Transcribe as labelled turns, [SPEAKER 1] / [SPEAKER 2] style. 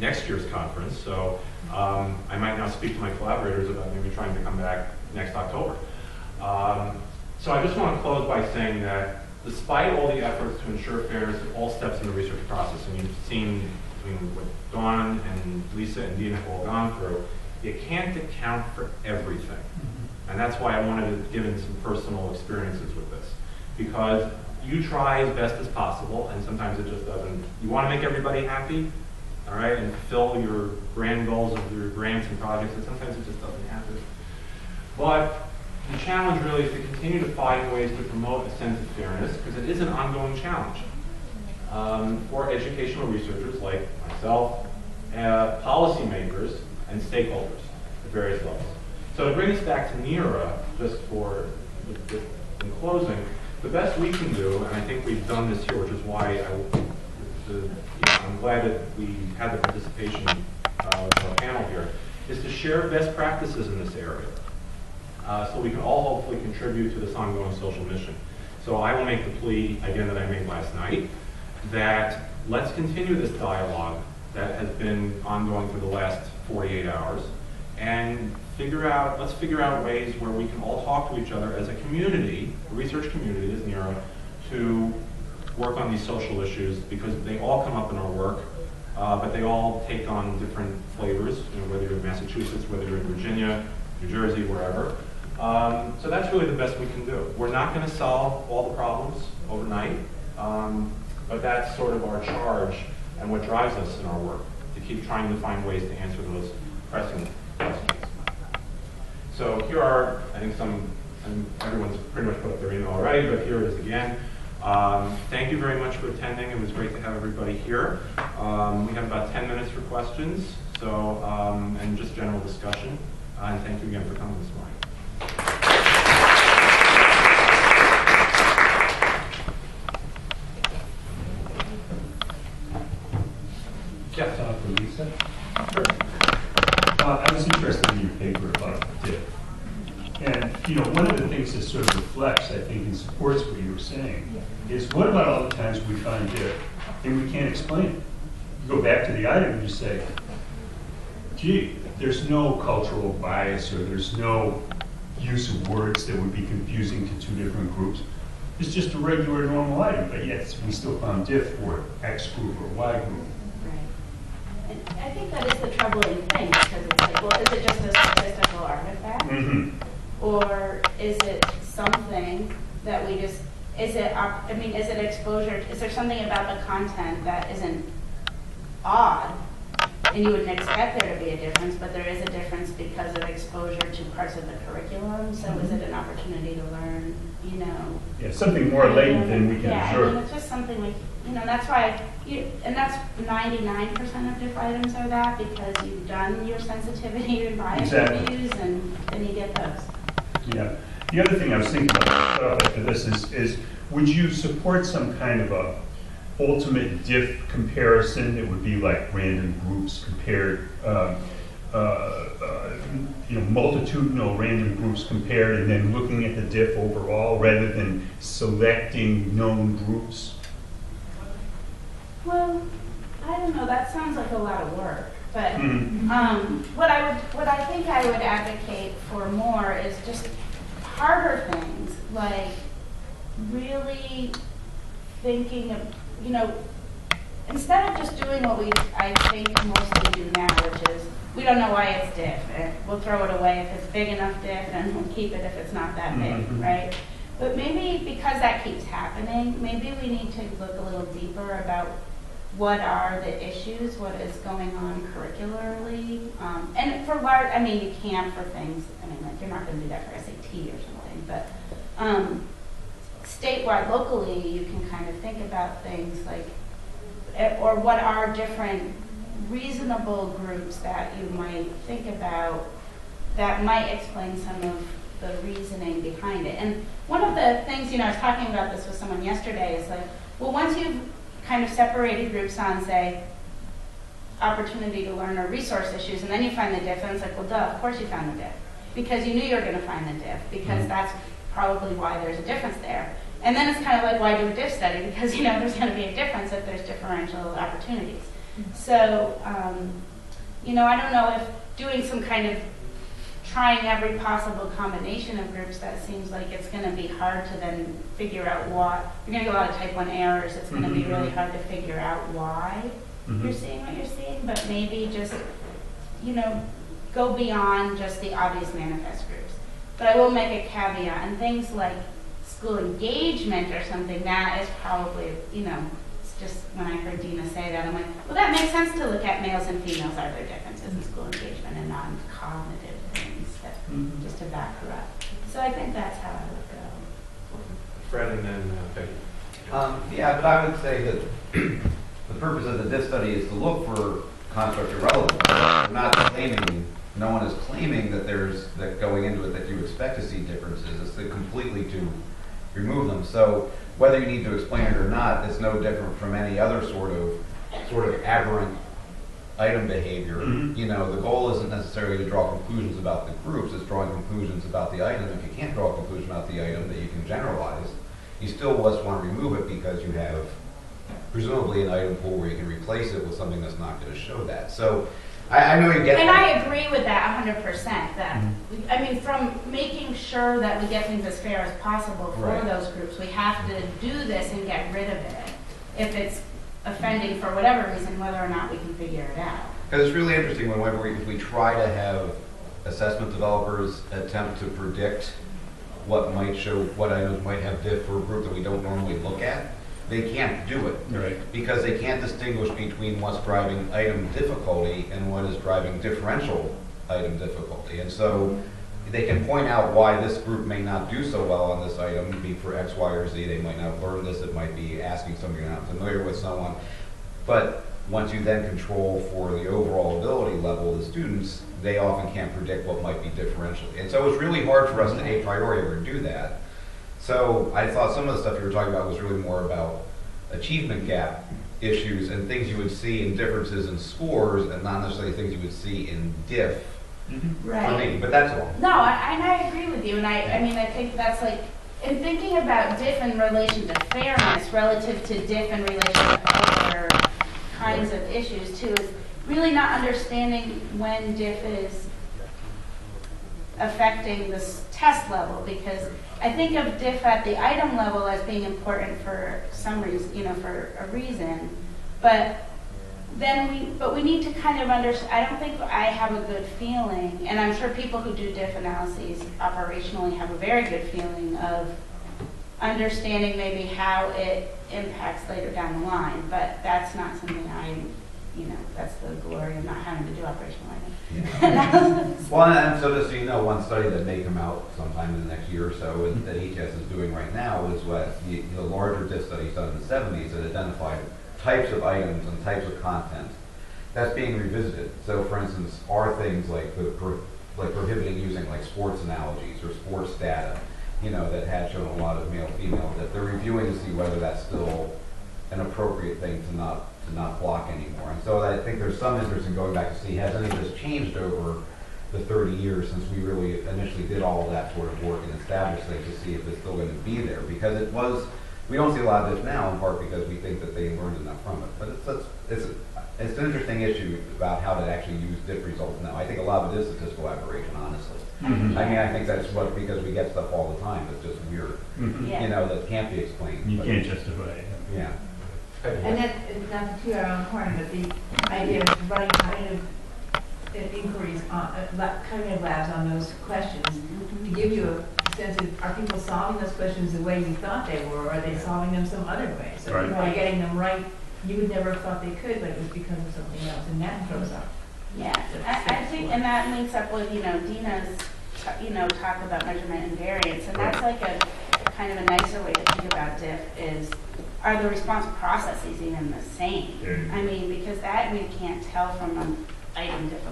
[SPEAKER 1] next year's conference. So I might now speak to my collaborators about maybe trying to come back next October. So I just want to close by saying that despite all the efforts to ensure fairness at all steps in the research process, and you've seen between what Dawn and Lisa and Dina have all gone through, you can't account for everything. And that's why I wanted to give in some personal experiences with this. Because you try as best as possible, and sometimes it just doesn't. You want to make everybody happy, all right, and fulfill your grand goals of your grants and projects, and sometimes it just doesn't happen. But the challenge really is to continue to find ways to promote a sense of fairness, because it is an ongoing challenge for educational researchers like myself, policymakers, and stakeholders at various levels. So to bring us back to NERA, just for in closing, the best we can do, and I think we've done this here, which is why I'm glad that we had the participation of our panel here, is to share best practices in this area. So we can all hopefully contribute to this ongoing social mission. So I will make the plea, again, that I made last night, that let's continue this dialogue that has been ongoing for the last 48 hours, and let's figure out ways where we can all talk to each other as a community, a research community, as NERA, to work on these social issues, because they all come up in our work, but they all take on different flavors, whether you're in Massachusetts, whether you're in Virginia, New Jersey, wherever. So that's really the best we can do. We're not going to solve all the problems overnight, but that's sort of our charge and what drives us in our work, to keep trying to find ways to answer those pressing questions. So here are, I think and everyone's pretty much put up their email already, but here it is again. Thank you very much for attending. It was great to have everybody here. We have about 10 minutes for questions, so and just general discussion. And thank you again for coming this morning.
[SPEAKER 2] Yes, for Lisa.
[SPEAKER 1] Sure.
[SPEAKER 2] I was interested in your paper about DIP. And, one of the things that sort of reflects, I think, and supports what you were saying, is what about all the times we find DIP and we can't explain it? You go back to the item and you say, gee, there's no cultural bias, or there's no use of words that would be confusing to two different groups. It's just a regular, normal item, but yet we still found diff for X group or Y group.
[SPEAKER 3] Right. And I think that is the troubling thing, because it's like, well, is it just a statistical artifact? Mm-hmm. Or is it something that we just, is it exposure, is there something about the content that isn't odd? And you wouldn't expect there to be a difference, but there is a difference because of exposure to parts of the curriculum. So is it an opportunity to learn,
[SPEAKER 2] Yeah, something more latent than we can observe.
[SPEAKER 3] Yeah, it's just something like, that's why, and that's 99% of diff items are that, because you've done your sensitivity and bias reviews, and then you get those.
[SPEAKER 2] Yeah. The other thing I was thinking about after this is, would you support some kind of a ultimate diff comparison? It would be like random groups compared, multitudinal random groups compared, and then looking at the diff overall rather than selecting known groups?
[SPEAKER 3] Well, I don't know. That sounds like a lot of work. But what I think I would advocate for more is just harder things, like really thinking of, instead of just doing what I think mostly do now, which is we don't know why it's diff, and we'll throw it away if it's big enough diff, and we'll keep it if it's not that big, right? But maybe because that keeps happening, maybe we need to look a little deeper about what are the issues, what is going on curricularly, and for large, you can for things, like you're not going to do that for SAT or something, but statewide, locally, you can kind of think about things like, or what are different reasonable groups that you might think about that might explain some of the reasoning behind it. And one of the things, I was talking about this with someone yesterday, is like, well, once you've kind of separated groups on, say, opportunity to learn or resource issues, and then you find the diff, and it's like, well, duh, of course you found the diff, because you knew you were going to find the diff, because that's probably why there's a difference there. And then it's kind of like, why do a diff study? Because, there's going to be a difference if there's differential opportunities. So, you know, I don't know if doing some kind of trying every possible combination of groups, that seems like it's going to be hard to then figure out what, you're going to get a lot of type 1 errors. It's going to be really hard to figure out why you're seeing what you're seeing, but maybe just, you know, go beyond just the obvious manifest groups. But I will make a caveat, and things like school engagement or something, that is probably, you know, it's just when I heard Dina say that, I'm like, well, that makes sense to look at males and females. Are there differences in school engagement and non-cognitive things that, just to back her up. So I think that's how I would go.
[SPEAKER 1] Fred and then Peggy.
[SPEAKER 4] Yeah, but I would say that the purpose of the DIF study is to look for construct irrelevance. We're not claiming, no one is claiming that that going into it that you expect to see differences. It's completely to remove them. So whether you need to explain it or not, it's no different from any other sort of aberrant item behavior. You know, the goal isn't necessarily to draw conclusions about the groups, it's drawing conclusions about the item. If you can't draw a conclusion about the item that you can generalize, you still just want to remove it because you have presumably an item pool where you can replace it with something that's not going to show that. So I know you get
[SPEAKER 3] And
[SPEAKER 4] that.
[SPEAKER 3] I agree with that 100%. That I mean, from making sure that we get things as fair as possible for those groups, we have to do this and get rid of it if it's offending for whatever reason, whether or not we can figure it out.
[SPEAKER 4] Because it's really interesting if we try to have assessment developers attempt to predict what items might have diff for a group that we don't normally look at, they can't do it.
[SPEAKER 2] Right.
[SPEAKER 4] Because they can't distinguish between what's driving item difficulty and what is driving differential item difficulty. And so they can point out why this group may not do so well on this item, be for X, Y, or Z. They might not learn this. It might be asking somebody you're not familiar with someone. But once you then control for the overall ability level of the students, they often can't predict what might be differentially. And so it's really hard for us to a priori ever do that. So I thought some of the stuff you were talking about was really more about achievement gap issues and things you would see in differences in scores and not necessarily things you would see in diff for me, but that's all.
[SPEAKER 3] No, I agree with you, and I mean, I think that's like, in thinking about diff in relation to fairness relative to diff in relation to other kinds of issues too, is really not understanding when diff is affecting this test level, because I think of diff at the item level as being important for some reason, you know, for a reason, but then we need to kind of understand. I don't think I have a good feeling, and I'm sure people who do diff analyses operationally have a very good feeling of understanding maybe how it impacts later down the line, but that's not something you know, that's the glory of not having to do operational analysis.
[SPEAKER 4] Well, and so just so you know, one study that may come out sometime in the next year or so that ETS is doing right now is what the larger diff studies done in the 70s that identified types of items and types of content that's being revisited. So for instance, are things like prohibiting using like sports analogies or sports data, you know, that had shown a lot of male-female, that they're reviewing to see whether that's still an appropriate thing to not block anymore. And so I think there's some interest in going back to see, has any of this changed over the 30 years since we really initially did all of that sort of work and established things, to see if it's still going to be there. Because it was, we don't see a lot of this now, in part because we think that they learned enough from it. But it's an interesting issue about how to actually use diff results now. I think a lot of it is statistical aberration, honestly. I mean, I think that's because we get stuff all the time that's just weird, you know, that can't be explained.
[SPEAKER 2] You can't justify it.
[SPEAKER 4] Yeah.
[SPEAKER 5] And that is not to toot our own horn, but the idea of running cognitive inquiries, cognitive labs on those questions, to give you a sense of, are people solving those questions the way you thought they were, or are they solving them some other way? So if people are getting them right, you would never have thought they could, but it was because of something else, and that throws up.
[SPEAKER 3] Yeah, I think, and that links up with, you know, Dina's, you know, talk about measurement and variance, and that's like a kind of a nicer way to think about diff is, are the response processes even the same? I mean, because that we can't tell from an item difficulty.